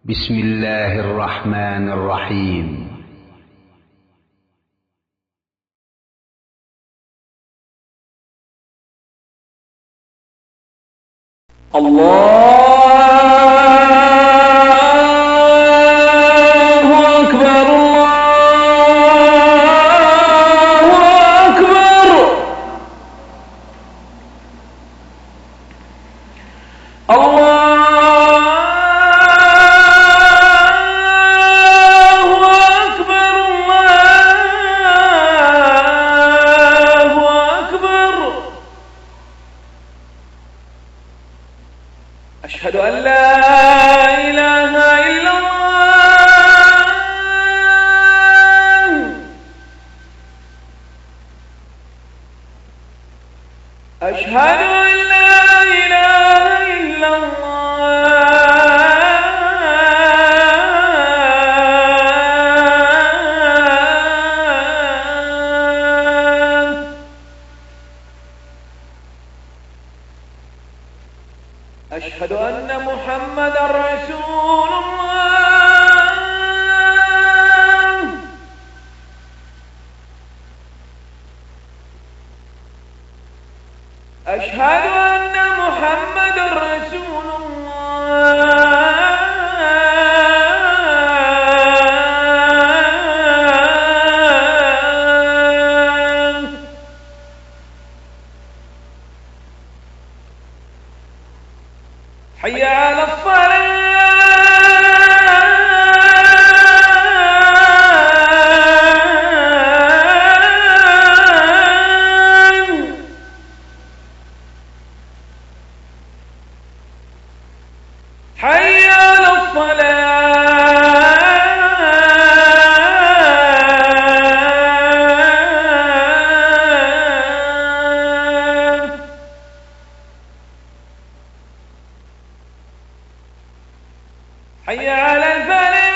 بسم الله الرحمن الرحيم. أشهد أن لا إله إلا الله. أشهد أن لا إله إلا الله. أشهد أن محمدا رسول الله. أشهد أن محمدا رسول الله. حي على الصلاة. حي على الصلاة. حي على الفلاح.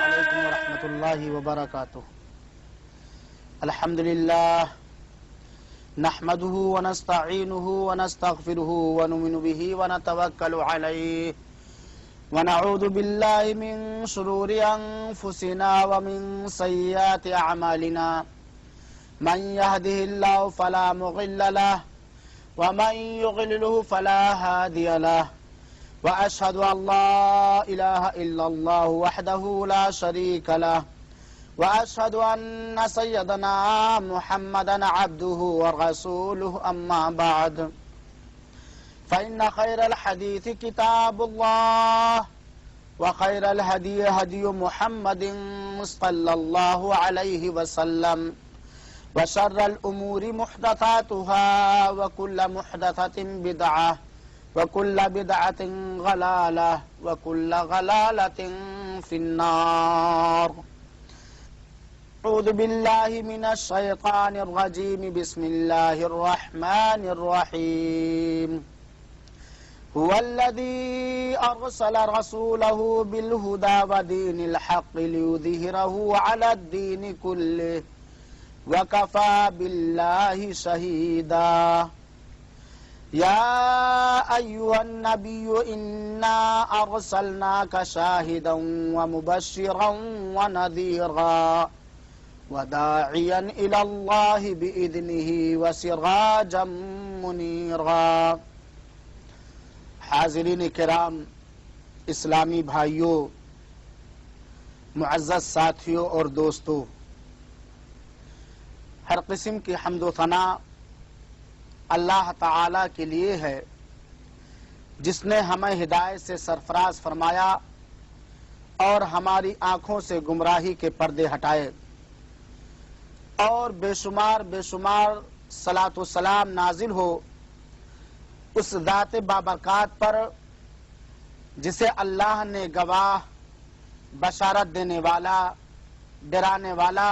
عليكم ورحمة الله وبركاته. الحمد لله نحمده ونستعينه ونستغفره ونؤمن به ونتوكل عليه ونعوذ بالله من شرور أنفسنا ومن سيئات أعمالنا من يهده الله فلا مضل له ومن يضلله فلا هادي له وأشهد أن لا إله إلا الله وحده لا شريك له وأشهد أن سيدنا محمدا عبده ورسوله أما بعد فإن خير الحديث كتاب الله وخير الهدي هدي محمد صلى الله عليه وسلم وشر الأمور محدثاتها وكل محدثة بدعة وكل بدعة ضلالة وكل ضلالة في النار. أعوذ بالله من الشيطان الرجيم. بسم الله الرحمن الرحيم. هو الذي أرسل رسوله بالهدى ودين الحق ليظهره على الدين كله وكفى بالله شهيدا. يا أيها النبي إنا أرسلناك شاهدا ومبشرا ونذيرا وداعيا إلى الله بإذنه وسراجا منيرا. حاضرین کرام، اسلامی بھائیوں، معزز ساتھیوں اور دوستوں، ہر قسم کی حمد و ثنا اللہ تعالی کے لیے ہے جس نے ہمیں ہدایت سے سرفراز فرمایا اور ہماری آنکھوں سے گمراہی کے پردے ہٹائے، اور بے شمار صلاۃ و سلام نازل ہو اس ذات بابرکات پر جسے اللہ نے گواہ، بشارت دینے والا، ڈرانے والا،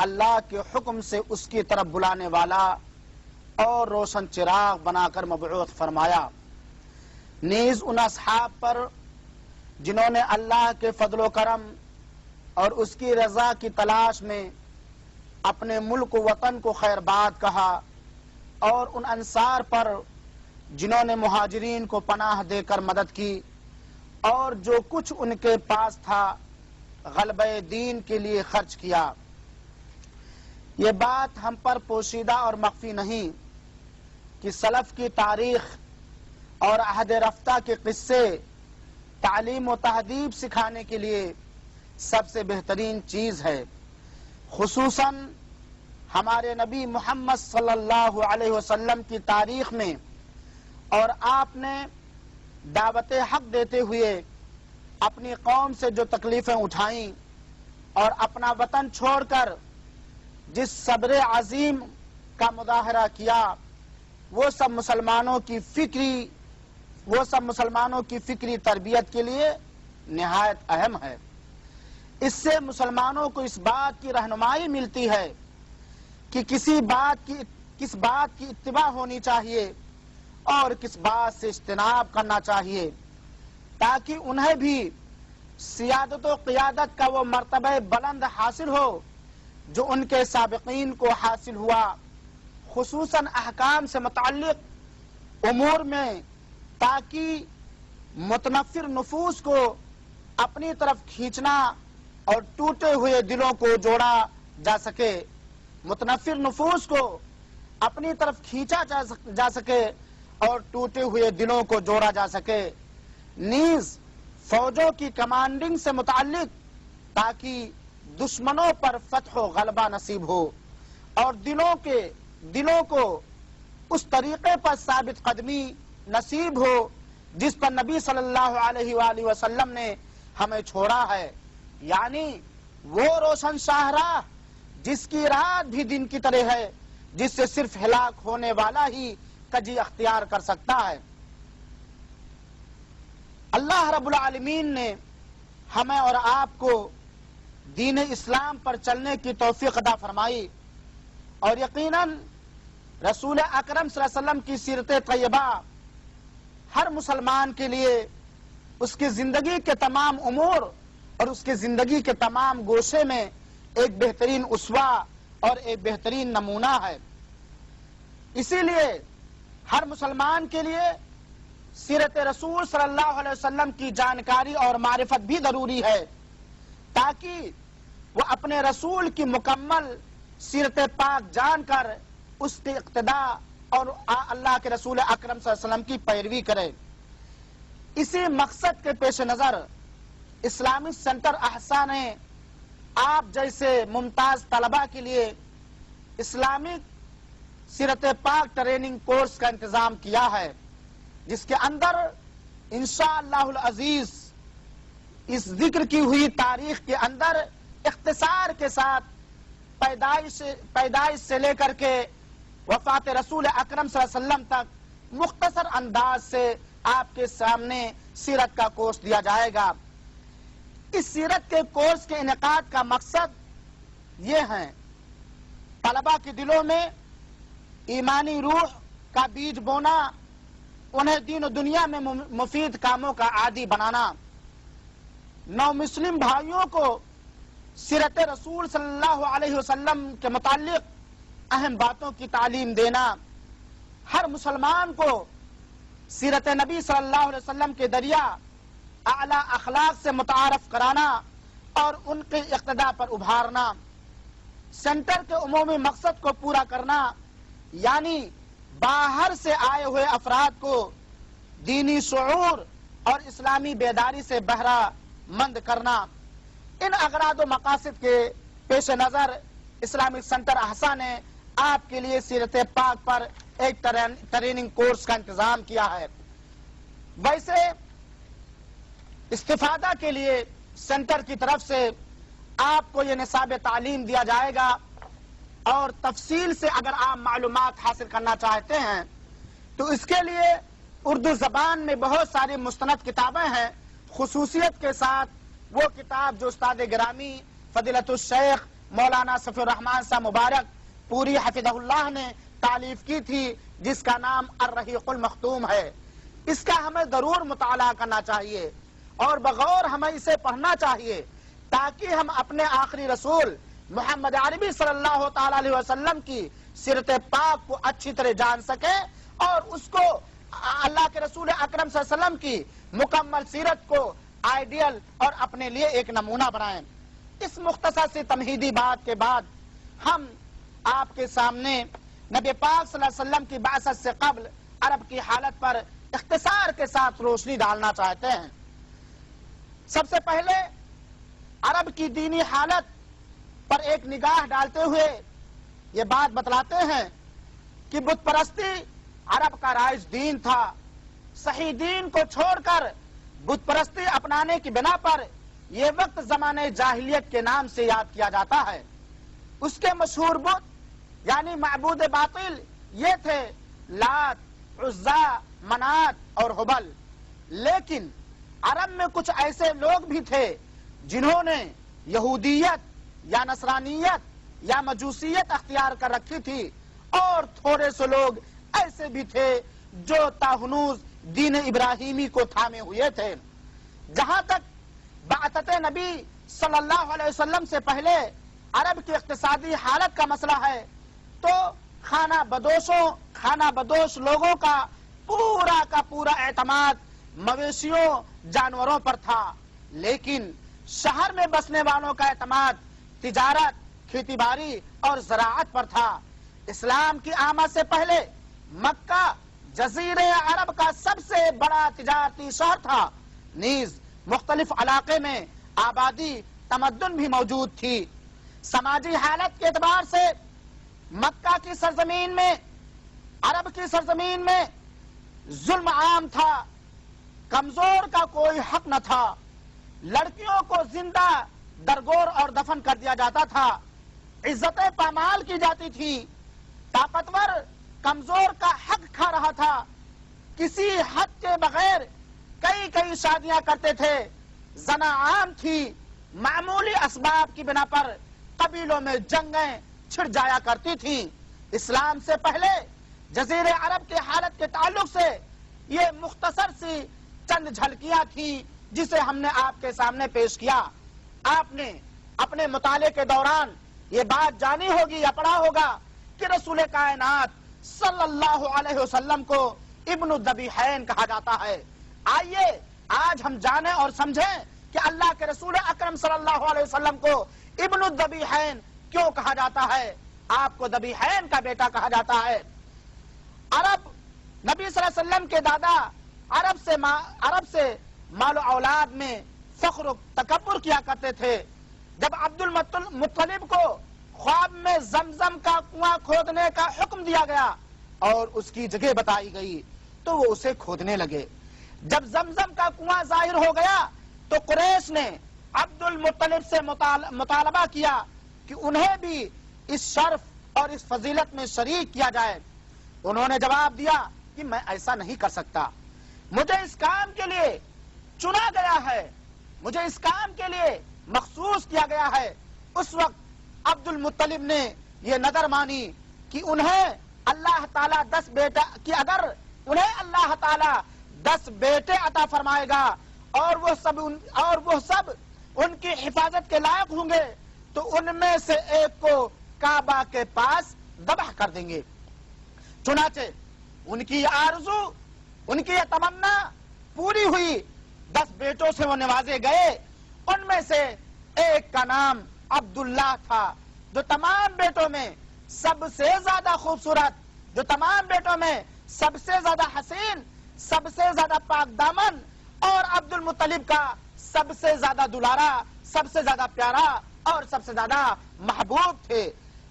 اللہ کے حکم سے اس کی طرف بلانے والا اور روشن چراغ بنا کر مبعوث فرمایا، نیز ان اصحاب پر جنہوں نے اللہ کے فضل و کرم اور اس کی رضا کی تلاش میں اپنے ملک و وطن کو خیر باد کہا، اور ان انصار پر جنہوں نے مہاجرین کو پناہ دے کر مدد کی اور جو کچھ ان کے پاس تھا غلبہ دین کے لیے خرچ کیا۔ یہ بات ہم پر پوشیدہ اور مخفی نہیں کہ سلف کی تاریخ اور عہد رفتہ کے قصے تعلیم و تہذیب سکھانے کے لیے سب سے بہترین چیز ہے، خصوصاً ہمارے نبی محمد صلی اللہ علیہ وسلم کی تاریخ میں، اور آپ نے دعوت حق دیتے ہوئے اپنی قوم سے جو تکلیفیں اٹھائیں اور اپنا وطن چھوڑ کر جس صبر عظیم کا مظاہرہ کیا، وہ سب مسلمانوں کی فکری تربیت کے لیے نہایت اہم ہے۔ اس سے مسلمانوں کو اس بات کی رہنمائی ملتی ہے کہ کس بات کی اتباع ہونی چاہیے اور کس بات سے اجتناب کرنا چاہیے، تاکہ انہیں بھی سیادت و قیادت کا وہ مرتبہ بلند حاصل ہو جو ان کے سابقین کو حاصل ہوا، خصوصاً احکام سے متعلق امور میں، تاکہ متنفر نفوس کو اپنی طرف کھینچنا اور ٹوٹے ہوئے دلوں کو جوڑا جا سکے، متنفر نفوس کو اپنی طرف کھینچا جا سکے اور ٹوٹے ہوئے دلوں کو جوڑا جا سکے، نیز فوجوں کی کمانڈنگ سے متعلق، تاکہ دشمنوں پر فتح و غلبہ نصیب ہو اور دلوں کو اس طریقے پر ثابت قدمی نصیب ہو جس پر نبی صلی اللہ علیہ وآلہ وسلم نے ہمیں چھوڑا ہے، یعنی وہ روشن شاہراہ جس کی رات بھی دن کی طرح ہے، جس سے صرف ہلاک ہونے والا ہی کجی اختیار کر سکتا ہے۔ اللہ رب العالمین نے ہمیں اور آپ کو دین اسلام پر چلنے کی توفیق عطا فرمائی، اور یقیناً رسول اکرم صلی اللہ علیہ وسلم کی سیرت طیبہ ہر مسلمان کے لیے اس کی زندگی کے تمام امور اور اس کی زندگی کے تمام گوشے میں ایک بہترین اسوہ اور ایک بہترین نمونہ ہے۔ اسی لیے ہر مسلمان کے لیے سیرت رسول صلی اللہ علیہ وسلم کی جانکاری اور معرفت بھی ضروری ہے، تاکہ وہ اپنے رسول کی مکمل سیرت پاک جان کر اس کے اقتداء اور اللہ کے رسول اکرم صلی اللہ علیہ وسلم کی پیروی کرے۔ اسی مقصد کے پیش نظر اسلامک سینٹر احسا نے آپ جیسے ممتاز طلباء کے لیے اسلامک سیرت پاک ٹریننگ کورس کا انتظام کیا ہے، جس کے اندر انشاءاللہ العزیز اس ذکر کی ہوئی تاریخ کے اندر اختصار کے ساتھ پیدائش سے لے کر کے وفات رسول اکرم صلی اللہ علیہ وسلم تک مختصر انداز سے آپ کے سامنے سیرت کا کورس دیا جائے گا۔ اس سیرت کے کورس کے انعقاد کا مقصد یہ ہے، طلباء کے دلوں میں ایمانی روح کا بیج بونا، انہیں دین و دنیا میں مفید کاموں کا عادی بنانا، نو مسلم بھائیوں کو سیرت رسول صلی اللہ علیہ وسلم کے متعلق اہم باتوں کی تعلیم دینا، ہر مسلمان کو سیرت نبی صلی اللہ علیہ وسلم کے ذریعہ اعلیٰ اخلاق سے متعارف کرانا اور ان کے اقتداء پر ابھارنا، سینٹر کے عمومی مقصد کو پورا کرنا، یعنی باہر سے آئے ہوئے افراد کو دینی شعور اور اسلامی بیداری سے بہرہ مند کرنا۔ ان اغراض و مقاصد کے پیش نظر اسلامک سینٹر احسا نے آپ کے لیے سیرت پاک پر ایک ٹریننگ کورس کا انتظام کیا ہے۔ ویسے استفادہ کے لیے سینٹر کی طرف سے آپ کو یہ نصاب تعلیم دیا جائے گا، اور تفصیل سے اگر آپ معلومات حاصل کرنا چاہتے ہیں تو اس کے لیے اردو زبان میں بہت ساری مستند کتابیں ہیں۔ خصوصیت کے ساتھ وہ کتاب جو استاد گرامی فضیلت الشیخ مولانا صفی الرحمن صاحب مبارک پوری حفظہ اللہ نے تالیف کی تھی، جس کا نام الرحیق المختوم ہے، اس کا ہمیں ضرور مطالعہ کرنا چاہیے اور بغور ہمیں اسے پڑھنا چاہیے، تاکہ ہم اپنے آخری رسول محمد عربی صلی اللہ تعالی علیہ وسلم کی سیرت پاک کو اچھی طرح جان سکیں اور اس کو اللہ کے رسول اکرم صلی اللہ علیہ وسلم کی مکمل سیرت کو آئیڈیل اور اپنے لیے ایک نمونہ بنائیں۔ اس مختصر سی تمہیدی بات کے بعد ہم آپ کے سامنے نبی پاک صلی اللہ علیہ وسلم کی بعثت سے قبل عرب کی حالت پر اختصار کے ساتھ روشنی ڈالنا چاہتے ہیں۔ سب سے پہلے عرب کی دینی حالت پر ایک نگاہ ڈالتے ہوئے یہ بات بتلاتے ہیں کہ بت پرستی عرب کا رائج دین تھا۔ صحیح دین کو چھوڑ کر بت پرستی اپنانے کی بنا پر یہ وقت زمانے جاہلیت کے نام سے یاد کیا جاتا ہے۔ اس کے مشہور بت یعنی معبود باطل یہ تھے لات، عزا، منات اور حبل۔ لیکن عرب میں کچھ ایسے لوگ بھی تھے جنہوں نے یہودیت یا نصرانیت یا مجوسیت اختیار کر رکھی تھی، اور تھوڑے سے لوگ ایسے بھی تھے جو تاہنوز دین ابراہیمی کو تھامے ہوئے تھے۔ جہاں تک بعثت نبی صلی اللہ علیہ وسلم سے پہلے عرب کی اقتصادی حالت کا مسئلہ ہے تو خانہ بدوش لوگوں کا پورا اعتماد مویشیوں جانوروں پر تھا، لیکن شہر میں بسنے والوں کا اعتماد تجارت، کھیتی باڑی اور زراعت پر تھا۔ اسلام کی آمد سے پہلے مکہ جزیرے عرب کا سب سے بڑا تجارتی شہر تھا، نیز مختلف علاقے میں آبادی تمدن بھی موجود تھی۔ سماجی حالت کے اعتبار سے مکہ کی سرزمین میں، عرب کی سرزمین میں ظلم عام تھا، کمزور کا کوئی حق نہ تھا، لڑکیوں کو زندہ درگور اور دفن کر دیا جاتا تھا، عزتیں پامال کی جاتی تھی، طاقتور کمزور کا حق کھا رہا تھا، کسی حد کے بغیر کئی شادیاں کرتے تھے، زنا عام تھی، معمولی اسباب کی بنا پر قبیلوں میں جنگیں چھڑ جایا کرتی تھیں۔ اسلام سے پہلے جزیرے عرب کے حالت کے تعلق سے یہ مختصر سی چند جھلکیاں تھیں جسے ہم نے آپ کے سامنے پیش کیا۔ آپ نے اپنے مطالعے کے دوران یہ بات جانی ہوگی یا پڑھا ہوگا کہ رسول کائنات صلی اللہ علیہ وسلم کو ابن الذبیحین کہا جاتا ہے۔ آئیے آج ہم جانیں اور سمجھیں کہ اللہ کے رسول اکرم صلی اللہ علیہ وسلم کو ابن الذبیحین کیوں کہا جاتا ہے، آپ کو ذبیحین کا بیٹا کہا جاتا ہے۔ عرب نبی صلی اللہ علیہ وسلم کے دادا عرب سے مال و اولاد میں فخر و تکبر کیا کرتے تھے۔ جب عبد المطلب کو خواب میں زمزم کا کنواں کھودنے کا حکم دیا گیا اور اس کی جگہ بتائی گئی تو وہ اسے کھودنے لگے۔ جب زمزم کا کنواں ظاہر ہو گیا تو قریش نے عبد المطلب سے مطالبہ کیا کہ انہیں بھی اس شرف اور اس فضیلت میں شریک کیا جائے۔ انہوں نے جواب دیا کہ میں ایسا نہیں کر سکتا، مجھے اس کام کے لیے چنا گیا ہے، مجھے اس کام کے لیے مخصوص کیا گیا ہے۔ اس وقت عبد المطلب نے یہ نظر مانی کہ انہیں اللہ تعالیٰ 10 بیٹا کہ اگر انہیں اللہ تعالیٰ 10 بیٹے عطا فرمائے گا اور وہ سب ان کی حفاظت کے لائق ہوں گے تو ان میں سے ایک کو کعبہ کے پاس ذبح کر دیں گے۔ چنانچہ ان کی یہ آرزو، ان کی یہ تمنا پوری ہوئی، 10 بیٹوں سے وہ نوازے گئے۔ ان میں سے ایک کا نام عبداللہ تھا، جو تمام بیٹوں میں سب سے زیادہ خوبصورت، جو تمام بیٹوں میں سب سے زیادہ حسین، سب سے زیادہ پاک دامن، اور عبد المطلب کا سب سے زیادہ دلارا، سب سے زیادہ پیارا اور سب سے زیادہ محبوب تھے۔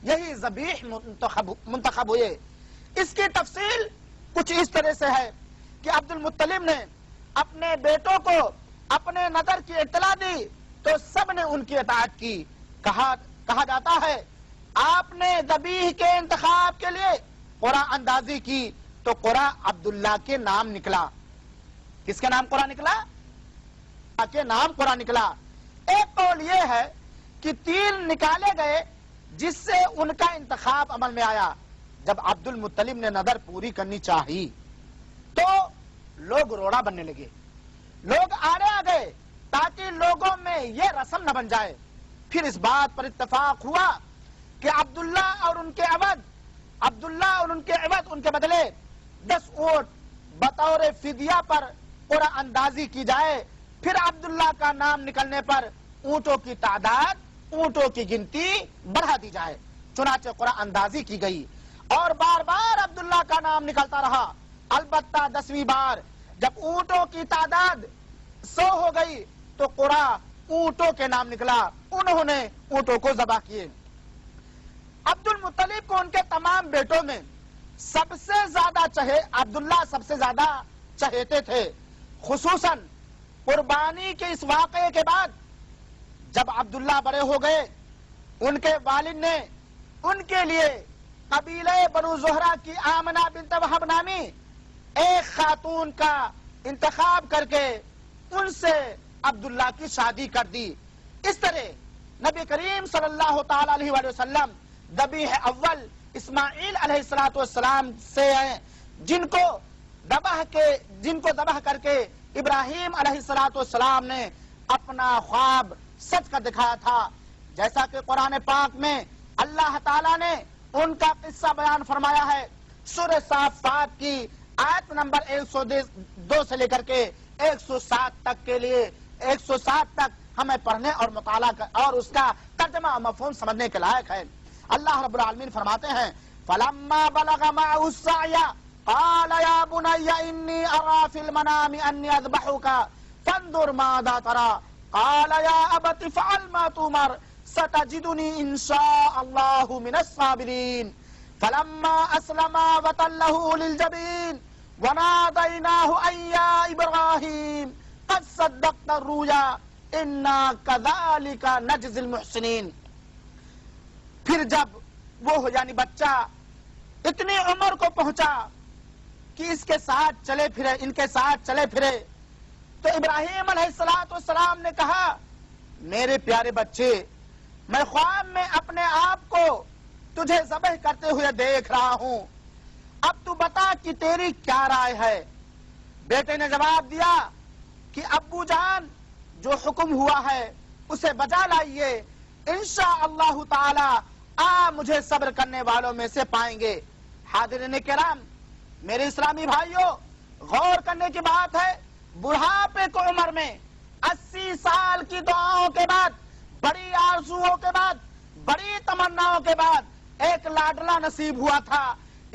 یہی ذبیح منتخب ہوئے۔ اس کی تفصیل کچھ اس طرح سے ہے کہ عبد المطلب نے اپنے بیٹوں کو اپنے نظر کی اطلاع دی تو سب نے ان کی اطاعت کی۔ کہا جاتا ہے آپ نے ذبیح کے انتخاب کے لیے قرعہ اندازی کی تو قرعہ عبداللہ کے نام نکلا۔ کس کے نام قرعہ نکلا؟ کے نام قرعہ نکلا۔ ایک قول یہ ہے کہ تیر نکالے گئے جس سے ان کا انتخاب عمل میں آیا۔ جب عبد المطلب نے نظر پوری کرنی چاہی تو لوگ روڑا بننے لگے، لوگ آڑے آ گئے تاکہ لوگوں میں یہ رسم نہ بن جائے۔ پھر اس بات پر اتفاق ہوا کہ عبداللہ اور ان کے عوض ان کے بدلے 10 اونٹ بطور فدیہ پر قرعہ اندازی کی جائے، پھر عبداللہ کا نام نکلنے پر اونٹوں کی تعداد، اونٹوں کی گنتی بڑھا دی جائے۔ چنانچہ قرعہ اندازی کی گئی اور بار بار عبداللہ کا نام نکلتا رہا۔ البتہ 10ویں بار جب اونٹوں کی تعداد 100 ہو گئی تو قرعہ اونٹوں کے نام نکلا، انہوں نے اونٹوں کو ذبح کیے۔ عبد المطلب کو ان کے تمام بیٹوں میں سب سے زیادہ عبداللہ سب سے زیادہ چہیتے تھے، خصوصاً قربانی کے اس واقعے کے بعد جب عبداللہ بڑے ہو گئے، ان کے والد نے ان کے لیے قبیلہ بنو زہرہ کی آمنہ بنت وہب نامی ایک خاتون کا انتخاب کر کے ان سے عبداللہ کی شادی کر دی۔ اس طرح نبی کریم صلی اللہ تعالی علیہ وآلہ وسلم ذبیح اول اسماعیل علیہ السلام سے ہیں، جن کو ذبح کر کے ابراہیم علیہ السلام نے اپنا خواب سچ کر دکھایا تھا، جیسا کہ قرآن پاک میں اللہ تعالیٰ نے ان کا قصہ بیان فرمایا ہے۔ سورہ صافات کی آیت نمبر 102 سے لے کر کے 107 تک کے لیے 107 تک ہمیں پڑھنے اور مطالعہ اور اس کا ترجمہ و مفہوم سمجھنے کے لائق ہے۔ اللہ رب العالمین فرماتے ہیں فَلَمَّا بَلَغَ مَعَهُ السَّعْيَ قَالَ يَا بُنَيَّ إِنِّي أَرَىٰ فِي الْمَنَامِ أَنِّي أَذْبَحُكَ فَانظُرْ مَاذَا تَرَىٰ قَالَ يَا أَبَتِ افْعَلْ مَا تُؤْمَرُ سَتَجِدُنِي إِن شَاءَ اللَّهُ مِنَ الصَّابِرِينَ فَلَمَّا أَسْلَمَا وَتَلَّهُ لِلْجَبِينِ وَنَادَيْنَاهُ أَن يَا إِبْرَاهِيمُ قَدْ صَدَّقْتَ الرُّؤْيَا إِنَّا كَذَٰلِكَ نَجْزِي الْمُحْسِنِينَ۔ پھر جب وہ یعنی بچہ اتنی عمر کو پہنچا کہ ان کے ساتھ چلے پھرے تو ابراہیم علیہ السلام نے کہا میرے پیارے بچے، میں خواب میں اپنے آپ کو تجھے ذبح کرتے ہوئے دیکھ رہا ہوں، اب تو بتا کہ تیری کیا رائے ہے؟ بیٹے نے جواب دیا کہ ابو جان جو حکم ہوا ہے اسے بجا لائیے، انشاءاللہ تعالی آپ مجھے صبر کرنے والوں میں سے پائیں گے۔ حاضرین کرام، میرے اسلامی بھائیوں، غور کرنے کی بات ہے، بڑھاپے کو عمر میں 80 سال کی دعاؤں کے بعد، بڑی آرزوؤں کے بعد، بڑی تمناؤں کے بعد ایک لاڈلا نصیب ہوا تھا،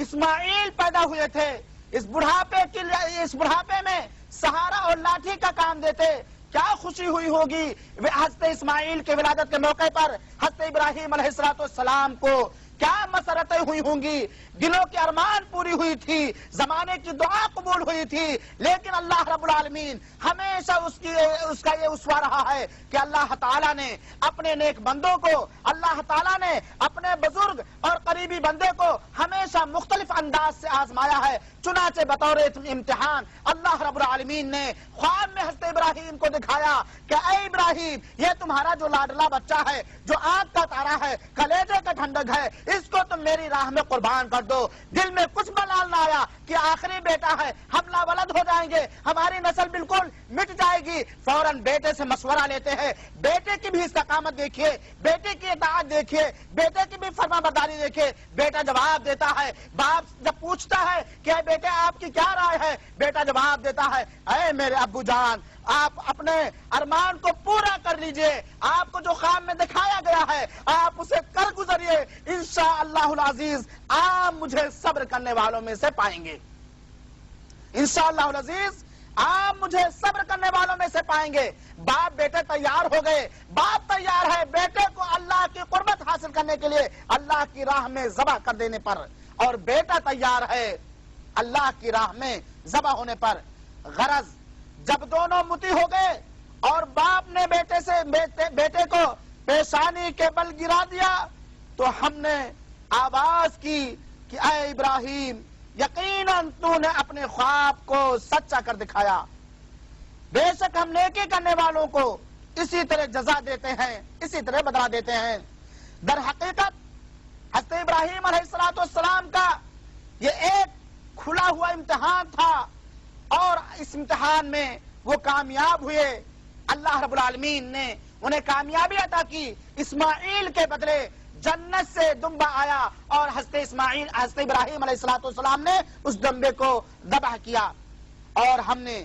اسماعیل پیدا ہوئے تھے۔ اس بڑھاپے میں سہارا اور لاٹھی کا کام دیتے، کیا خوشی ہوئی ہوگی حضرت اسماعیل کے ولادت کے موقع پر حضرت ابراہیم علیہ السلام کو، کیا مسرتیں ہوئی ہوں گی، دلوں کے ارمان پوری ہوئی تھی، زمانے کی دعا قبول ہوئی تھی، لیکن اللہ رب العالمین ہمیشہ اس کا یہ اسوہ رہا ہے کہ اللہ تعالیٰ نے اپنے نیک بندوں کو، اللہ تعالیٰ نے اپنے بزرگ اور قریبی بندے کو ہمیشہ مختلف انداز سے آزمایا ہے۔ چنانچہ بطور امتحان اللہ رب العالمین نے خواب میں حضرت ابراہیم کو دکھایا کہ اے ابراہیم، یہ تمہارا جو لاڈلا بچہ ہے، جو آنکھ کا تارا ہے، کلیجے کا ٹھنڈک ہے، اس کو تم میری راہ میں قربان کر دو۔ دل میں کچھ ملال نہ آیا کہ آخری بیٹا ہے، ہم لاولد ہو جائیں گے، ہماری نسل بالکل مٹ جائے گی۔ فوراً بیٹے سے مشورہ لیتے ہیں، بیٹے کی بھی استقامت دیکھیے، بیٹے کی اطاعت دیکھیے، بیٹے کی بھی فرما برداری دیکھیے۔ بیٹا جواب دیتا ہے، باپ جب پوچھتا ہے کہ اے بیٹے آپ کی کیا رائے ہے، بیٹا جواب دیتا ہے اے میرے ابو جان، آپ اپنے ارمان کو پورا کر لیجئے، آپ کو جو خواب میں دکھایا گیا ہے آپ اسے کر گزریے، انشاءاللہ العزیز آپ مجھے صبر کرنے والوں میں سے پائیں گے، انشاءاللہ العزیز آپ مجھے صبر کرنے والوں میں سے پائیں گے۔ باپ بیٹے تیار ہو گئے، باپ تیار ہے بیٹے کو اللہ کی قربت حاصل کرنے کے لیے اللہ کی راہ میں ذبح کر دینے پر، اور بیٹا تیار ہے اللہ کی راہ میں ذبح ہونے پر۔ غرض جب دونوں متی ہو گئے اور باپ نے بیٹے کو پیشانی کے بل گرا دیا تو ہم نے آواز کی کہ اے ابراہیم، یقیناً تو نے اپنے خواب کو سچا کر دکھایا، بے شک ہم نیکی کرنے والوں کو اسی طرح جزا دیتے ہیں، اسی طرح بدلہ دیتے ہیں۔ در حقیقت حضرت ابراہیم علیہ السلام کا یہ ایک کھلا ہوا امتحان تھا اور اس امتحان میں وہ کامیاب ہوئے، اللہ رب العالمین نے انہیں کامیابی عطا کی۔ اسماعیل کے بدلے جنت سے دمبا آیا اور حضرت ابراہیم علیہ السلام نے اس دمبے کو ذبح کیا۔ اور ہم نے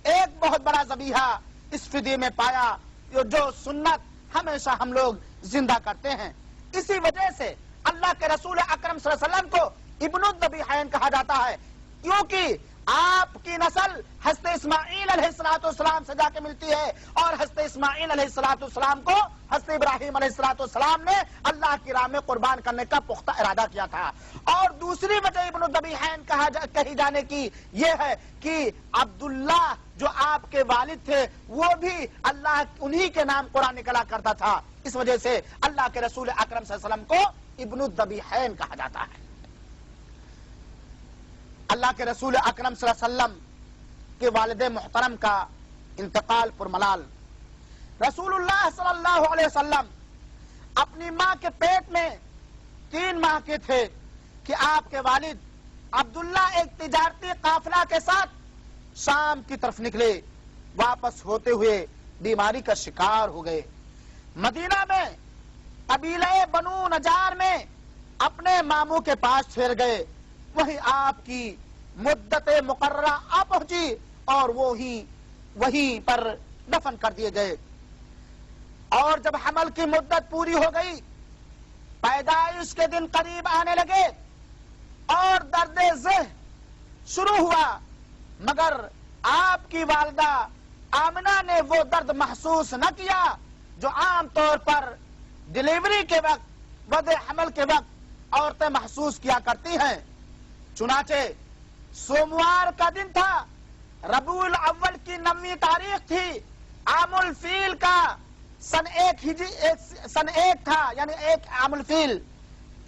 ایک بہت بڑا ذبیحہ اس فدیے میں پایا جو سنت ہمیشہ ہم لوگ زندہ کرتے ہیں. اسی وجہ سے اللہ کے رسول اکرم صلی اللہ علیہ وسلم کو ابن الذبیحین کہا جاتا ہے، کیونکہ آپ کی نسل حضرت اسماعیل علیہ السلام سے جا کے ملتی ہے، اور حضرت اسماعیل علیہ السلام کو حضرت ابراہیم علیہ السلام نے اللہ کی راہ میں قربان کرنے کا پختہ ارادہ کیا تھا. اور دوسری وجہ ابن الذبیحین کہی جانے کی یہ ہے کہ عبداللہ جو آپ کے والد تھے وہ بھی اللہ انہی کے نام قرآن نکلا کرتا تھا، اس وجہ سے اللہ کے رسول اکرم صلی اللہ علیہ وسلم کو ابن الذبیحین کہا جاتا ہے. اللہ کے رسول اکرم صلی اللہ علیہ وسلم کے والد محترم کا انتقال پرملال. رسول اللہ صلی اللہ علیہ وسلم اپنی ماں کے پیٹ میں 3 ماہ کے تھے کہ آپ کے والد عبداللہ ایک تجارتی قافلہ کے ساتھ شام کی طرف نکلے. واپس ہوتے ہوئے بیماری کا شکار ہو گئے. مدینہ میں قبیلہ بنو نجار میں اپنے ماموں کے پاس ٹھہر گئے. وہی آپ کی مدت مقررہ آ پہنچی اور وہیں پر دفن کر دیے گئے. اور جب حمل کی مدت پوری ہو گئی، پیدائش کے دن قریب آنے لگے اور درد ذہن شروع ہوا، مگر آپ کی والدہ آمنہ نے وہ درد محسوس نہ کیا جو عام طور پر ڈلیوری کے وقت، وضع حمل کے وقت عورتیں محسوس کیا کرتی ہیں. چنانچہ سوموار کا دن تھا، ربیع الاول کی 9ویں تاریخ تھی، عام الفیل کا سن 1 تھا، یعنی 1 عام الفیل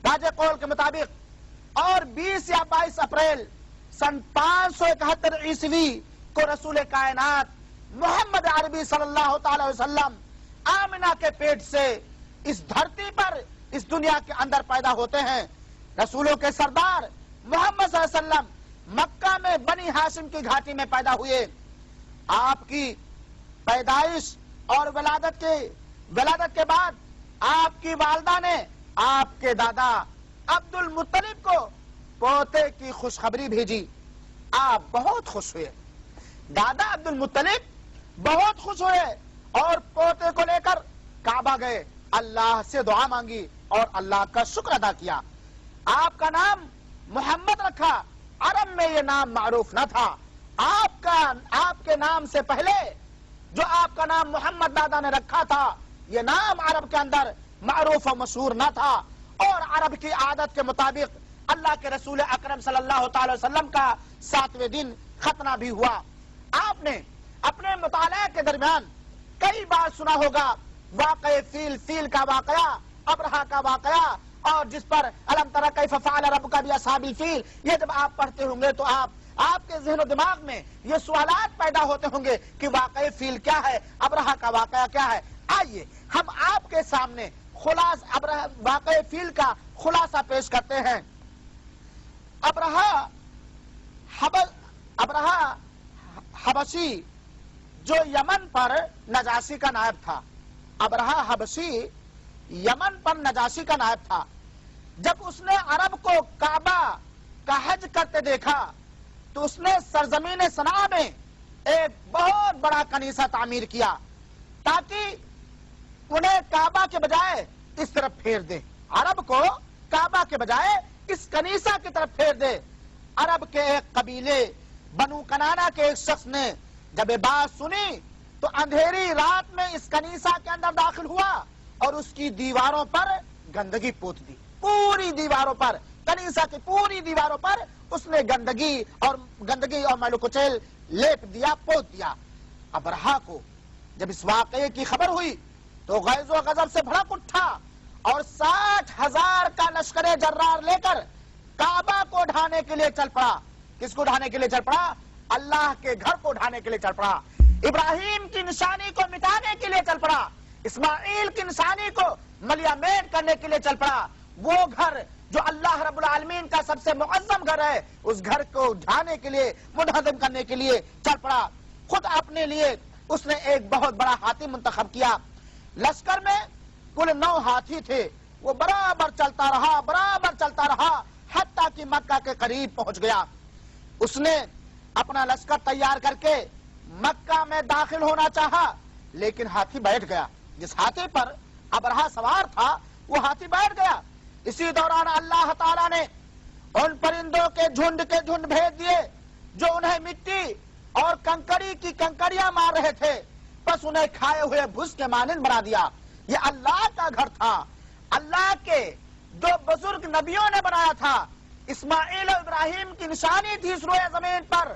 راج قول کے مطابق، اور 20 یا 22 اپریل سن 571 عیسوی کو رسول کائنات محمد عربی صلی اللہ تعالی وسلم آمنہ کے پیٹ سے اس دھرتی پر اس دنیا کے اندر پیدا ہوتے ہیں. رسولوں کے سردار محمد صلی اللہ علیہ وسلم مکہ میں بنی ہاشم کی گھاٹی میں پیدا ہوئے. آپ کی پیدائش اور ولادت کے بعد آپ کی والدہ نے آپ کے دادا عبد المطلب کو پوتے کی خوشخبری بھیجی. آپ بہت خوش ہوئے، دادا عبد المطلب بہت خوش ہوئے اور پوتے کو لے کر کعبہ گئے، اللہ سے دعا مانگی اور اللہ کا شکر ادا کیا. آپ کا نام محمد رکھا. عرب میں یہ نام معروف نہ تھا. آپ کے نام سے پہلے جو آپ کا نام محمد دادا نے رکھا تھا، یہ نام عرب کے اندر معروف و مشہور نہ تھا. اور عرب کی عادت کے مطابق اللہ کے رسول اکرم صلی اللہ تعالی وسلم کا 7ویں دن ختنہ بھی ہوا. آپ نے اپنے مطالعے کے درمیان کئی بار سنا ہوگا واقع فیل کا واقعہ، ابرہہ کا واقعہ، اور جس پر الم تری کیف فعل ربک باصحاب الفیل، یہ جب آپ پڑھتے ہوں گے تو آپ کے ذہن و دماغ میں یہ سوالات پیدا ہوتے ہوں گے کہ واقع فیل کیا ہے، ابرہہ کا واقعہ کیا ہے. آئیے ہم آپ کے سامنے واقع فیل کا خلاصہ پیش کرتے ہیں. ابرہہ حبشی جو یمن پر نجاشی کا نائب تھا. ابرہہ حبشی یمن پر نجاشی کا نائب تھا. جب اس نے عرب کو کعبہ کا حج کرتے دیکھا تو اس نے سرزمین صنعاء میں ایک بہت بڑا کنیسہ تعمیر کیا تاکہ انہیں کعبہ کے بجائے اس طرف پھیر دے. عرب کو کعبہ کے بجائے اس کنیسہ کی طرف پھیر دے. عرب کے ایک قبیلے بنو کنانہ کے ایک شخص نے جب یہ بات سنی تو اندھیری رات میں اس کنیسہ کے اندر داخل ہوا اور اس کی دیواروں پر گندگی پوت دی. پوری دیواروں پر، کنیسہ کی پوری دیواروں پر اس نے گندگی اور میل و کچیل لیپ دیا، پوت دیا. ابرہہ کو جب اس واقعے کی خبر ہوئی تو غیظ و غضب سے بھڑک اٹھا اور 60,000 کا لشکر جرار لے کر کعبہ کو ڈھانے کے لیے چل پڑا. کس کو ڈھانے کے لیے چل پڑا؟ اللہ کے گھر کو ڈھانے کے لیے چل پڑا. ابراہیم کی نشانی کو مٹانے کے لیے چل پڑا. اسماعیل کی نشانی کو ملیامین کرنے کے لیے چل پڑا. وہ گھر جو اللہ رب العالمین کا سب سے معظم گھر ہے، اس گھر کو ڈھانے کے لیے، منہدم کرنے کے لیے چل پڑا. خود اپنے لیے اس نے ایک بہت بڑا ہاتھی منتخب کیا. لشکر میں کل 9 ہاتھی تھے. وہ برابر چلتا رہا حتیٰ کہ مکہ کے قریب پہنچ گیا. اس نے اپنا لشکر تیار کر کے مکہ میں داخل ہونا چاہا، لیکن ہاتھی بیٹھ گیا. جس ہاتھی پر ابرہہ سوار تھا وہ ہاتھی بیٹھ گیا. اسی دوران اللہ تعالیٰ نے ان پرندوں کے جھنڈ بھیج دیے جو انہیں مٹی اور کنکڑی کی کنکڑیاں مار رہے تھے، بس انہیں کھائے ہوئے بھس کے مانند بنا دیا. یہ اللہ کا گھر تھا، اللہ کے دو بزرگ نبیوں نے بنایا تھا. اسماعیل اور ابراہیم کی نشانی تھی اس روئے زمین پر،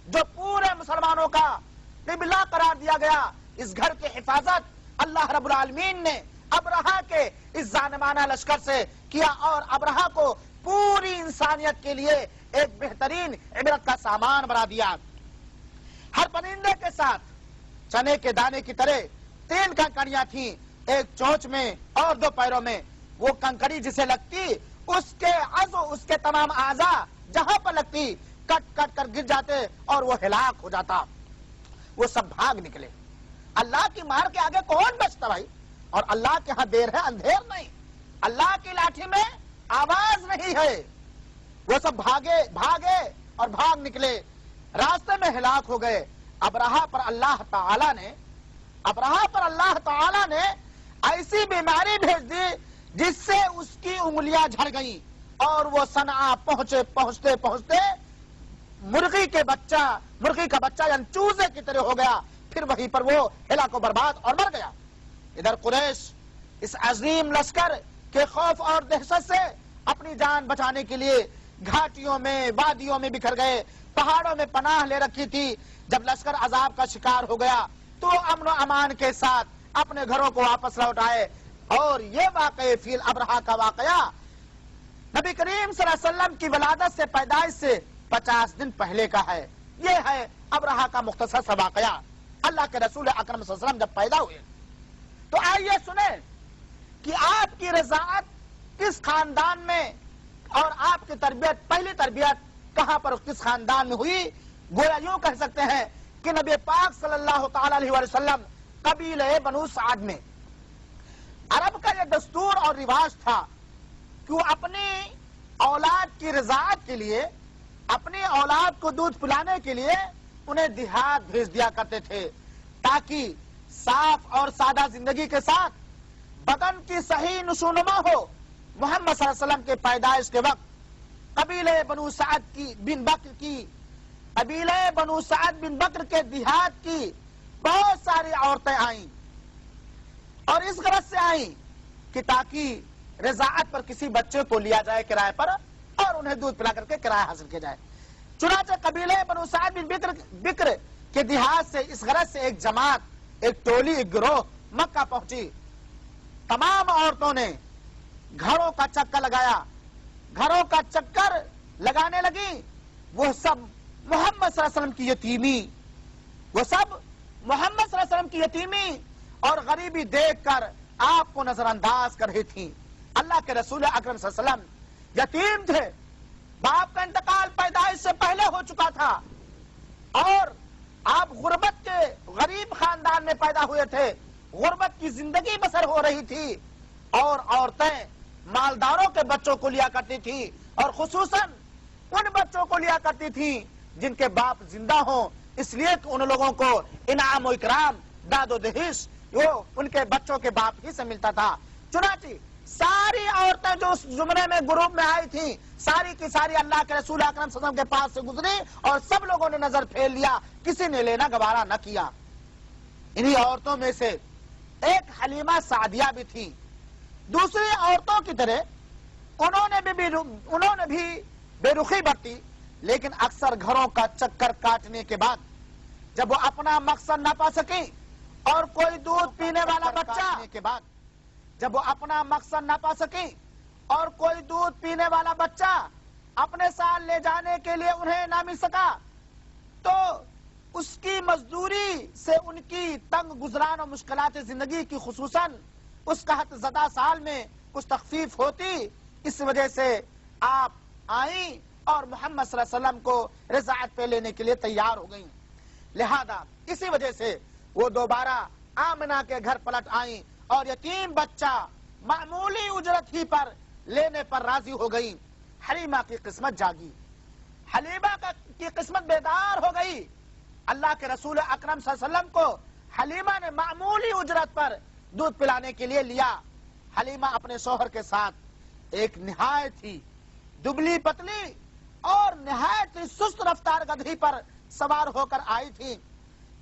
جو پورے مسلمانوں کا قبلہ قرار دیا گیا. اس گھر کی حفاظت اللہ رب العالمین نے ابرہہ کے اس ظالمانہ لشکر سے کیا، اور ابرہہ کو پوری انسانیت کے لیے ایک بہترین عبرت کا سامان بنا دیا. ہر پرندے کے ساتھ چنے کے دانے کی طرح 3 کنکڑیاں تھیں، ایک چونچ میں اور 2 پیروں میں. وہ کنکڑی جسے لگتی اس کے عضو، اس کے تمام اعضاء جہاں پر لگتی کٹ کٹ کر گر جاتے اور وہ ہلاک ہو جاتا. وہ سب بھاگ نکلے. اللہ کی مار کے آگے کون بچتا بھائی؟ اور اللہ کے ہاں دیر ہے اندھیر نہیں. اللہ کی لاٹھی میں آواز نہیں ہے. وہ سب بھاگے اور بھاگ نکلے، راستے میں ہلاک ہو گئے. ابرہہ پر اللہ تعالی نے ایسی بیماری بھیج دی جس سے اس کی انگلیاں جھڑ گئیں، اور وہ صنعا پہنچتے مرغی کا بچہ یعنی چوزے کی طرح ہو گیا. پھر وہیں پر وہ ہلاک و برباد اور مر گیا. ادھر قریش اس عظیم لشکر کے خوف اور دہشت سے اپنی جان بچانے کے لیے گھاٹیوں میں، وادیوں میں بکھر گئے، پہاڑوں میں پناہ لے رکھی تھی. جب لشکر عذاب کا شکار ہو گیا تو امن و امان کے ساتھ اپنے گھروں کو واپس لوٹ آئے. اور یہ واقعہ فیل ابرہہ کا واقعہ نبی کریم صلی اللہ علیہ وسلم کی ولادت سے، پیدائش سے 50 دن پہلے کا ہے. یہ ہے ابرہہ کا مختصر سا واقعہ. اللہ کے رسول اکرم صلی اللہ علیہ وسلم جب پیدا ہوئے تو آئیے سنیں کہ آپ کی رضاعت کس خاندان میں اور آپ کی تربیت، پہلی تربیت کہاں پر کس خاندان میں ہوئی. گویا یوں کہہ سکتے ہیں کہ نبی پاک صلی اللہ تعالی علیہ وسلم قبیلہ بنو سعد میں. عرب کا یہ دستور اور رواج تھا کہ وہ اپنی اولاد کی رضاعت کے لیے، اپنی اولاد کو دودھ پلانے کے لیے انہیں دیہات بھیج دیا کرتے تھے، تاکہ صاف اور سادہ زندگی کے ساتھ بدن کی صحیح نشوونما ہو. محمد صلی اللہ علیہ وسلم کے پیدائش کے وقت قبیلہ بنو سعد بن بکر کے دیہات کی بہت ساری عورتیں آئیں، اور اس غرض سے آئیں کہ تاکہ رضاعت پر کسی بچے کو لیا جائے کرائے پر اور انہیں دودھ پلا کر کے کرایہ حاصل کیا جائے. چنانچہ قبیلہ بنو سعد بن بکر کے دیہات سے اس غرض سے ایک جماعت، ایک ٹولی، ایک گروہ مکہ پہنچی. تمام عورتوں نے گھروں کا چکر لگایا، گھروں کا چکر لگانے لگی. وہ سب محمد صلی اللہ علیہ وسلم کی یتیمی اور غریبی دیکھ کر آپ کو نظر انداز کر رہی تھیں. اللہ کے رسول اکرم صلی اللہ علیہ وسلم یتیم تھے، باپ کا انتقال پیدائش سے پہلے ہو چکا تھا، اور آپ غربت کے غریب خاندان میں پیدا ہوئے تھے. غربت کی زندگی بسر ہو رہی تھی، اور عورتیں مالداروں کے بچوں کو لیا کرتی تھی، اور خصوصاً ان بچوں کو لیا کرتی تھی جن کے باپ زندہ ہوں، اس لیے کہ ان لوگوں کو انعام و اکرام، داد و دہیش وہ ان کے بچوں کے باپ ہی سے ملتا تھا. چنانچہ ساری عورتیں جو اس زمرے میں گروپ میں آئی تھیں، ساری کی ساری اللہ کے رسول اکرم صلی اللہ علیہ وسلم کے پاس سے گزری، اور سب لوگوں نے نظر پھیر لیا، کسی نے لینا گوارا نہ کیا. انہی عورتوں میں سے ایک حلیمہ سعدیہ بھی تھی. دوسری عورتوں کی طرح انہوں نے بھی بے رخی برتی، لیکن اکثر گھروں کا چکر کاٹنے کے بعد جب وہ اپنا مقصد نہ پا سکی اور کوئی دودھ پینے والا بچہ اپنے ساتھ لے جانے کے لیے انہیں نہ مل سکا، تو اس کی مزدوری سے ان کی تنگ گزران اور مشکلات زندگی کی خصوصاً اس قحط زدہ سال میں کچھ تخفیف ہوتی. اس وجہ سے آپ آئیں اور محمد صلی اللہ علیہ وسلم کو رضاعت پہ لینے کے لیے تیار ہو گئیں. لہذا اسی وجہ سے وہ دوبارہ آمنہ کے گھر پلٹ آئیں اور یتیم بچہ معمولی اجرت ہی پر لینے پر راضی ہو گئیں. حلیمہ کی قسمت جاگی. حلیمہ کی قسمت بیدار ہو گئی. اللہ کے رسول اکرم صلی اللہ علیہ وسلم کو حلیمہ نے معمولی اجرت پر دودھ پلانے کے لیے لیا. حلیمہ اپنے شوہر کے ساتھ ایک نہایت ہی دبلی پتلی اور نہایت ہی سست رفتار گدھی پر سوار ہو کر آئی تھی.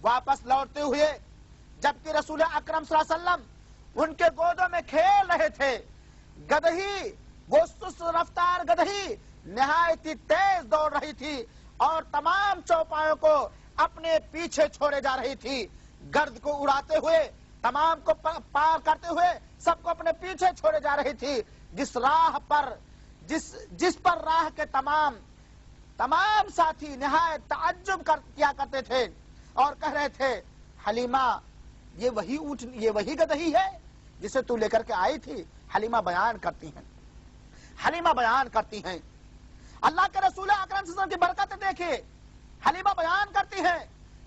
واپس لوٹتے ہوئے جبکہ رسول اکرم صلی اللہ علیہ وسلم ان کے گودوں میں کھیل رہے تھے، گدھی، وہ سست رفتار گدھی نہایت ہی تیز دوڑ رہی تھی اور تمام چوپایوں کو اپنے پیچھے چھوڑے جا رہی تھی. گرد کو اڑاتے ہوئے، تمام کو پار کرتے ہوئے سب کو اپنے پیچھے چھوڑے جا رہی تھی. جس پر راہ کے تمام ساتھی نہایت تعجب کیا کرتے تھے اور کہہ رہے تھے، حلیمہ یہ وہی گدھی ہے جسے تو لے کر کے آئی تھی. حلیمہ بیان کرتی ہیں اللہ کے رسول اکرم صلی اللہ علیہ وسلم کی برکت دیکھیں. حلیمہ بیان کرتی ہیں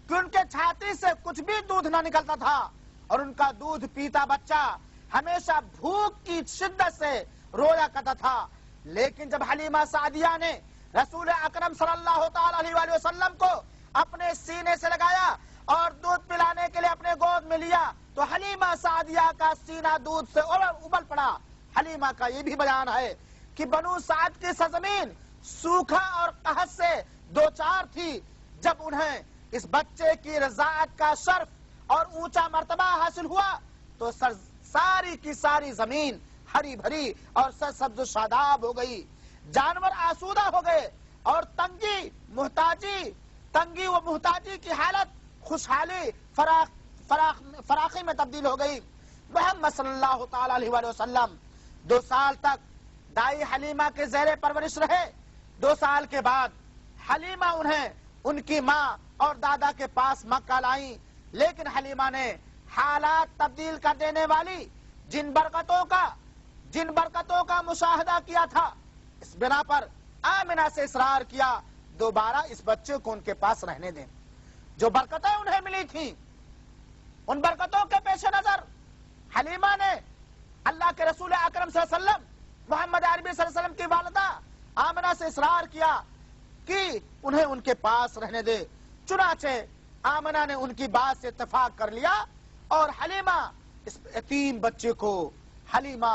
کہ ان کے چھاتی سے کچھ بھی دودھ نہ نکلتا تھا اور ان کا دودھ پیتا بچہ ہمیشہ بھوک کی شدت سے رویا کرتا تھا. لیکن جب حلیمہ سعدیہ نے رسول اکرم صلی اللہ تعالی علیہ وآلہ وسلم کو اپنے سینے سے لگایا اور دودھ پلانے کے لیے اپنے گود میں لیا تو حلیمہ سعدیہ کا سینہ دودھ سے ابل پڑا. حلیمہ کا یہ بھی بیان ہے کہ بنو سعد کی سرزمین سوکھا اور قحط سے دوچار تھی. جب انہیں اس بچے کی رضاعت کا شرف اور اونچا مرتبہ حاصل ہوا تو ساری کی ساری زمین ہری بھری اور سرسبز و شاداب ہو گئی. جانور آسودہ ہو گئے اور تنگی و محتاجی کی حالت خوشحالی فراخی میں تبدیل ہو گئی. محمد صلی اللہ تعالی علیہ وآلہ وسلم 2 سال تک دائی حلیمہ کے زیر پرورش رہے. 2 سال کے بعد حلیمہ انہیں ان کی ماں اور دادا کے پاس مکہ لائیں. لیکن حلیمہ نے حالات تبدیل کر دینے والی جن برکتوں کا مشاہدہ کیا تھا، اس بنا پر آمنہ سے اصرار کیا دوبارہ اس بچے کو ان کے پاس رہنے دیں. جو برکتیں انہیں ملی تھیں ان برکتوں کے پیش نظر حلیمہ نے اللہ کے رسول اکرم صلی اللہ علیہ وسلم محمد عربی صلی اللہ علیہ وسلم کی والدہ آمنہ سے اصرار کیا کہ انہیں ان کے پاس رہنے دے. چنانچہ آمنہ نے ان کی بات سے اتفاق کر لیا اور حلیمہ اس یتیم بچے کو، حلیمہ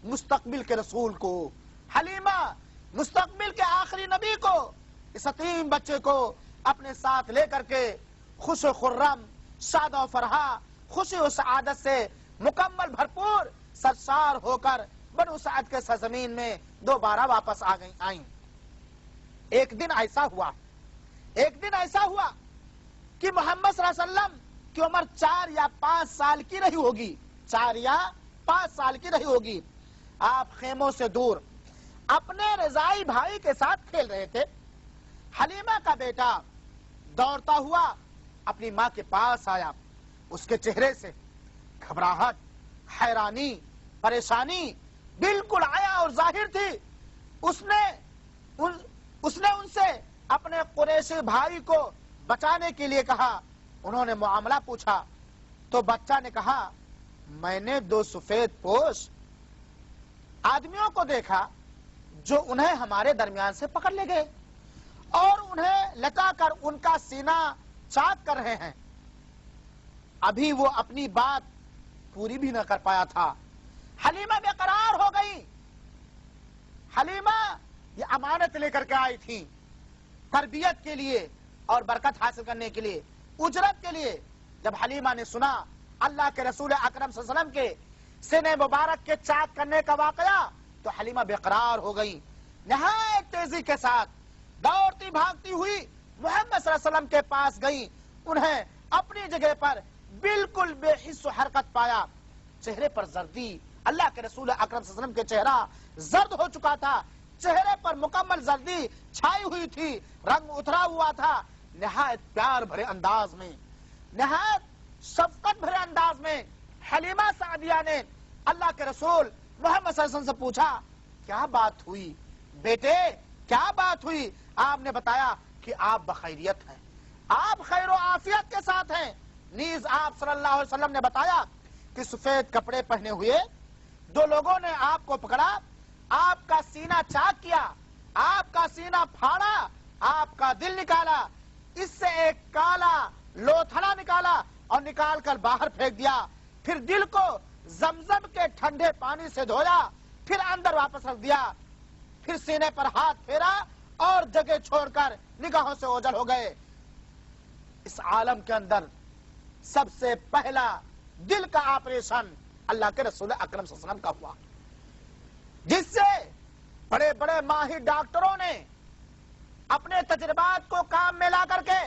مستقبل کے رسول کو، حلیمہ مستقبل کے آخری نبی کو، اس یتیم بچے کو اپنے ساتھ لے کر کے خوش و خرم، شاد و فرحا، خوشی و سعادت سے مکمل بھرپور سرشار ہو کر بنو سعد کے سرزمین میں دوبارہ واپس آئیں. ایک دن ایسا ہوا کہ محمد صلی اللہ علیہ وسلم کی عمر 4 یا 5 سال کی رہی ہوگی. آپ خیموں سے دور اپنے رضائی بھائی کے ساتھ کھیل رہے تھے. حلیمہ کا بیٹا دوڑتا ہوا اپنی ماں کے پاس آیا. اس کے چہرے سے گھبراہٹ، حیرانی، پریشانی بالکل آیا اور ظاہر تھی. اس نے ان سے اپنے قریشی بھائی کو بچانے کے لیے کہا. انہوں نے معاملہ پوچھا تو بچہ نے کہا، میں نے 2 سفید پوش آدمیوں کو دیکھا جو انہیں ہمارے درمیان سے پکڑ لے گئے اور انہیں لٹا کر ان کا سینہ چاک کر رہے ہیں. ابھی وہ اپنی بات پوری بھی نہ کر پایا تھا. حلیمہ بے قرار ہو گئی. حلیمہ یہ امانت لے کر کے آئی تھی تربیت کے لیے اور برکت حاصل کرنے کے لیے، اجرت کے لیے. جب حلیمہ نے سنا اللہ کے رسول اکرم صلی اللہ علیہ وسلم کے سینے مبارک کے چاک کرنے کا واقعہ تو حلیمہ بے قرار ہو گئی. نہایت تیزی کے ساتھ دوڑتی بھاگتی ہوئی محمد صلی اللہ علیہ وسلم کے پاس گئی. انہیں اپنی جگہ پر بالکل بے حس و حرکت پایا. چہرے پر زردی، اللہ کے رسول اکرم صلی اللہ علیہ وسلم کے چہرہ زرد ہو چکا تھا. چہرے پر مکمل زردی چھائی ہوئی تھی، رنگ اترا ہوا تھا. نہایت پیار بھرے انداز میں، نہایت شفقت بھرے انداز میں حلیمہ سعدیہ نے اللہ کے رسول محمد صلی اللہ علیہ وسلم سے پوچھا، کیا بات ہوئی بیٹے، کیا بات ہوئی؟ آپ نے بتایا کہ آپ بخیریت ہیں، آپ خیر و عافیت کے ساتھ ہیں. نیز آپ صلی اللہ علیہ وسلم نے بتایا کہ سفید کپڑے پہنے ہوئے 2 لوگوں نے آپ کو پکڑا، آپ کا سینہ چاک کیا، آپ کا سینہ پھاڑا، آپ کا دل نکالا، اس سے ایک کالا لوتھڑا نکالا اور نکال کر باہر پھینک دیا، پھر دل کو زمزم کے ٹھنڈے پانی سے دھویا، پھر اندر واپس رکھ دیا، پھر سینے پر ہاتھ پھیرا اور جگہ چھوڑ کر نگاہوں سے اوجھل ہو گئے۔ اس عالم کے اندر سب سے پہلا دل کا آپریشن اللہ کے رسول اکرم صلی اللہ علیہ وسلم کا ہوا، جس سے بڑے بڑے ماہر ڈاکٹروں نے اپنے تجربات کو کام میں لا کر کے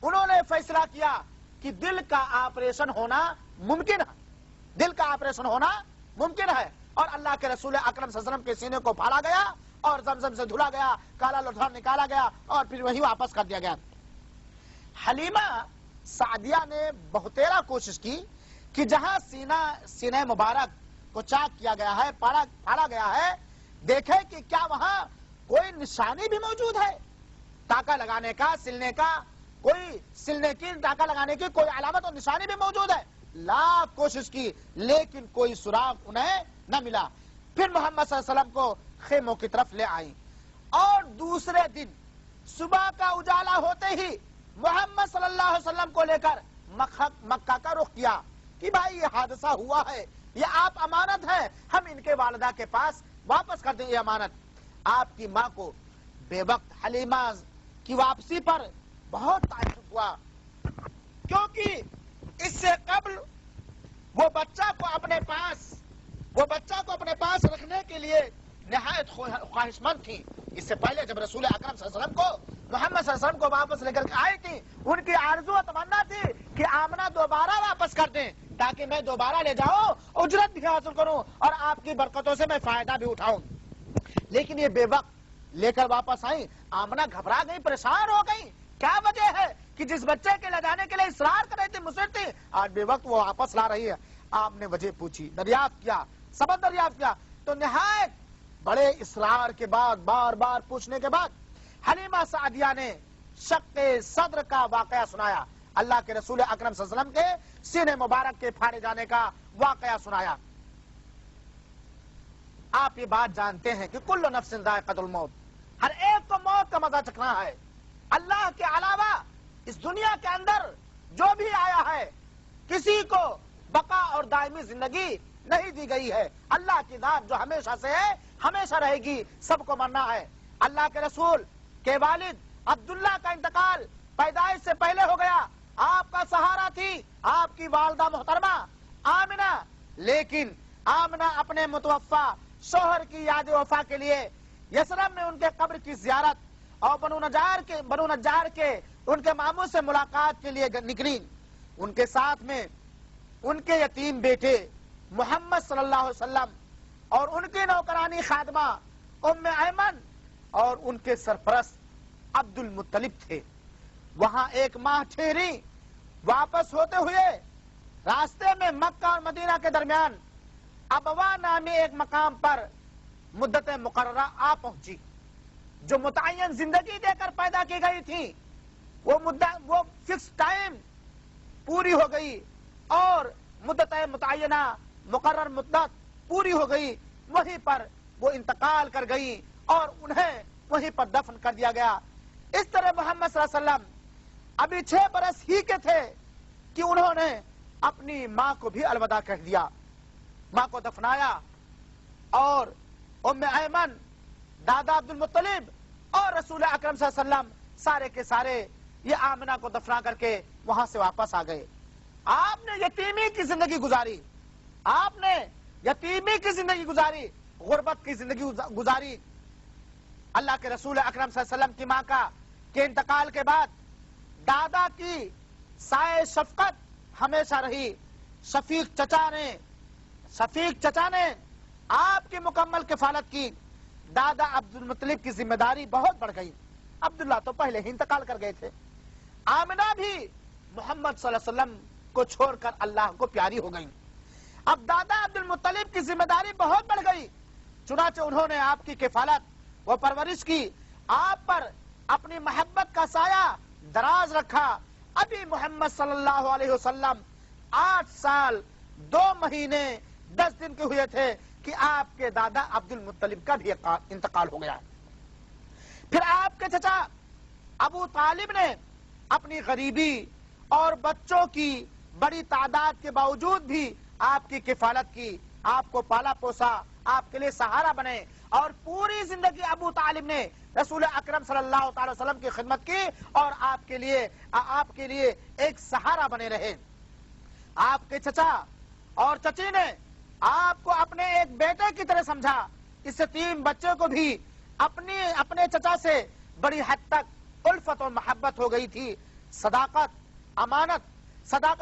انہوں نے فیصلہ کیا کہ دل کا آپریشن ہونا ممکن ہے، دل کا آپریشن ہونا ممکن ہے، اور اللہ کے رسول اکرم صلی اللہ علیہ وسلم کے سینے کو پھاڑا گیا اور زمزم سے دھلا گیا، کالا لوتھڑا نکالا گیا اور پھر وہی واپس کر دیا گیا۔ حلیمہ سعدیہ نے بہتیرا کوشش کی کہ جہاں سینہ مبارک کو چاک کیا گیا ہے، پھاڑا گیا ہے، دیکھے کہ کیا وہاں کوئی نشانی بھی موجود ہے، ٹاکا لگانے کا، سلنے کا، کوئی سلنے کی، ٹاکا لگانے کی کوئی علامت اور نشانی بھی موجود ہے۔ لاکھ کوشش کی لیکن کوئی سراغ انہیں نہ ملا۔ پھر محمد صلی اللہ علیہ وسلم کو خیموں کی طرف لے آئیں اور دوسرے دن صبح کا اجالا ہوتے ہی محمد صلی اللہ علیہ وسلم کو لے کر مکہ کا رخ کیا کہ بھائی یہ حادثہ ہوا ہے، یہ آپ امانت ہے، ہم ان کے والدہ کے پاس واپس کر دیں یہ امانت۔ آپ کی ماں کو بے وقت حلیمہ کی واپسی پر بہت تعجب ہوا، کیونکہ اس سے قبل وہ بچہ کو اپنے پاس رکھنے کے لیے نہایت خواہش مند تھی۔ اس سے پہلے جب رسول اکرم صلی اللہ علیہ وسلم کو محمد صلی اللہ علیہ وسلم کو واپس لے کر کے آئی تھی، ان کی آرزو و تمنا تھی کہ آمنہ دوبارہ واپس کر دیں تاکہ میں دوبارہ لے جاؤں، اجرت بھی حاصل کروں اور آپ کی برکتوں سے میں فائدہ بھی اٹھاؤں۔ لیکن یہ بے وقت لے کر واپس آئی، آمنہ گھبرا گئی، پریشان ہو گئی۔ کیا وجہ ہے کہ جس بچے کے لے جانے کے لیے اصرار کر رہی تھی، مصر تھی، آج بے وقت وہ واپس لا رہی ہے؟ آپ نے وجہ پوچھی، دریافت کیا، سبب دریافت کیا، تو نہایت بڑے اصرار کے بعد، بار بار پوچھنے کے بعد حلیمہ سعدیہ نے شق صدر کا واقعہ سنایا، اللہ کے رسول اکرم صلی اللہ علیہ وسلم کے سینے مبارک کے پھاڑے جانے کا واقعہ سنایا۔ آپ یہ بات جانتے ہیں کہ کل نفس ذائقۃ الموت، ہر ایک کو موت کا مزہ چکھنا ہے۔ اللہ کے علاوہ اس دنیا کے اندر جو بھی آیا ہے کسی کو بقا اور دائمی زندگی نہیں دی گئی ہے۔ اللہ کی ذات جو ہمیشہ سے ہے ہمیشہ رہے گی، سب کو مرنا ہے۔ اللہ کے رسول کے والد عبداللہ کا انتقال پیدائش سے پہلے ہو گیا، آپ کا سہارا تھی آپ کی والدہ محترمہ آمنہ، لیکن آمنہ اپنے متوفا شوہر کی یاد وفا کے لیے یثرب میں ان کے قبر کی زیارت اور بنو نجار کے ان کے ماموں سے ملاقات کے لیے نکلی۔ ان کے ساتھ میں ان کے یتیم بیٹے محمد صلی اللہ علیہ وسلم اور ان کی نوکرانی خادمہ ام ایمن اور ان کے سرپرست عبد المطلب تھے۔ وہاں ایک ماہ ٹھہری، واپس ہوتے ہوئے راستے میں مکہ اور مدینہ کے درمیان ابوا نامی ایک مقام پر مدت مقررہ آ پہنچی، جو متعین زندگی دے کر پیدا کی گئی تھی، وہ فکس ٹائم پوری ہو گئی اور مدت متعینہ مقرر مدت پوری ہو گئی، وہیں پر وہ انتقال کر گئی اور انہیں وہیں پر دفن کر دیا گیا۔ اس طرح محمد صلی اللہ علیہ وسلم ابھی 6 برس ہی کے تھے کہ انہوں نے اپنی ماں کو بھی الوداع کہہ دیا، ماں کو دفنایا اور ام ایمن، دادا عبد المطلب اور رسول اکرم صلی اللہ علیہ وسلم سارے کے سارے یہ آمنہ کو دفنا کر کے وہاں سے واپس آ گئے۔ آپ نے یتیمی کی زندگی گزاری، آپ نے یتیمی کی زندگی گزاری، غربت کی زندگی گزاری۔ اللہ کے رسول اکرم صلی اللہ علیہ وسلم کی ماں کے انتقال کے بعد دادا کی سائے شفقت ہمیشہ رہی۔ شفیق چچا نے آپ کی مکمل کفالت کی۔ دادا عبد المطلب کی ذمہ داری بہت بڑھ گئی، عبداللہ تو پہلے ہی انتقال کر گئے تھے۔ آمنہ بھی محمد صلی اللہ علیہ وسلم کو چھوڑ کر اللہ کو پیاری ہو گئی۔ اب دادا عبد المطلب کی ذمہ داری بہت بڑھ گئی، چنانچہ انہوں نے آپ کی کفالت و پرورش کی، آپ پر اپنی محبت کا سایہ دراز رکھا۔ ابھی محمد صلی اللہ علیہ وسلم 8 سال 2 مہینے 10 دن کے ہوئے تھے کہ آپ کے دادا عبد المطلب کا بھی انتقال ہو گیا۔ پھر آپ کے چچا ابو طالب نے اپنی غریبی اور بچوں کی بڑی تعداد کے باوجود بھی آپ کی کفالت کی، آپ کو پالا پوسا، آپ کے لیے سہارا بنے، اور پوری زندگی ابو طالب نے رسول اکرم صلی اللہ تعالی وسلم کی خدمت کی اور آپ کے لیے ایک سہارا بنے رہے۔ آپ کے چچا اور چچی نے آپ کو اپنے ایک بیٹے کی طرح سمجھا، اس یتیم بچے کو بھی اپنے چچا سے بڑی حد تک الفت و محبت ہو گئی تھی۔ صداقت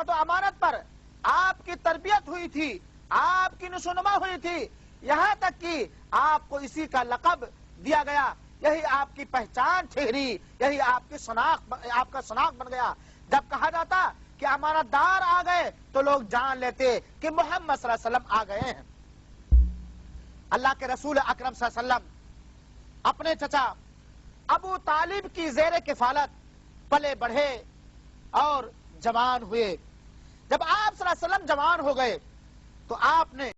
و امانت پر آپ کی تربیت ہوئی تھی، آپ کی نشوونما ہوئی تھی، یہاں تک کہ آپ کو اسی کا لقب دیا گیا، یہی آپ کی پہچان ٹھہری، یہی آپ کا شناخت بن گیا۔ جب کہا جاتا کہ امانت دار آ گئے تو لوگ جان لیتے کہ محمد صلی اللہ علیہ وسلم آ گئے ہیں۔ اللہ کے رسول اکرم صلی اللہ علیہ وسلم اپنے چچا ابو طالب کی زیر کفالت پلے بڑھے اور جوان ہوئے۔ جب آپ صلی اللہ علیہ وسلم جوان ہو گئے تو آپ نے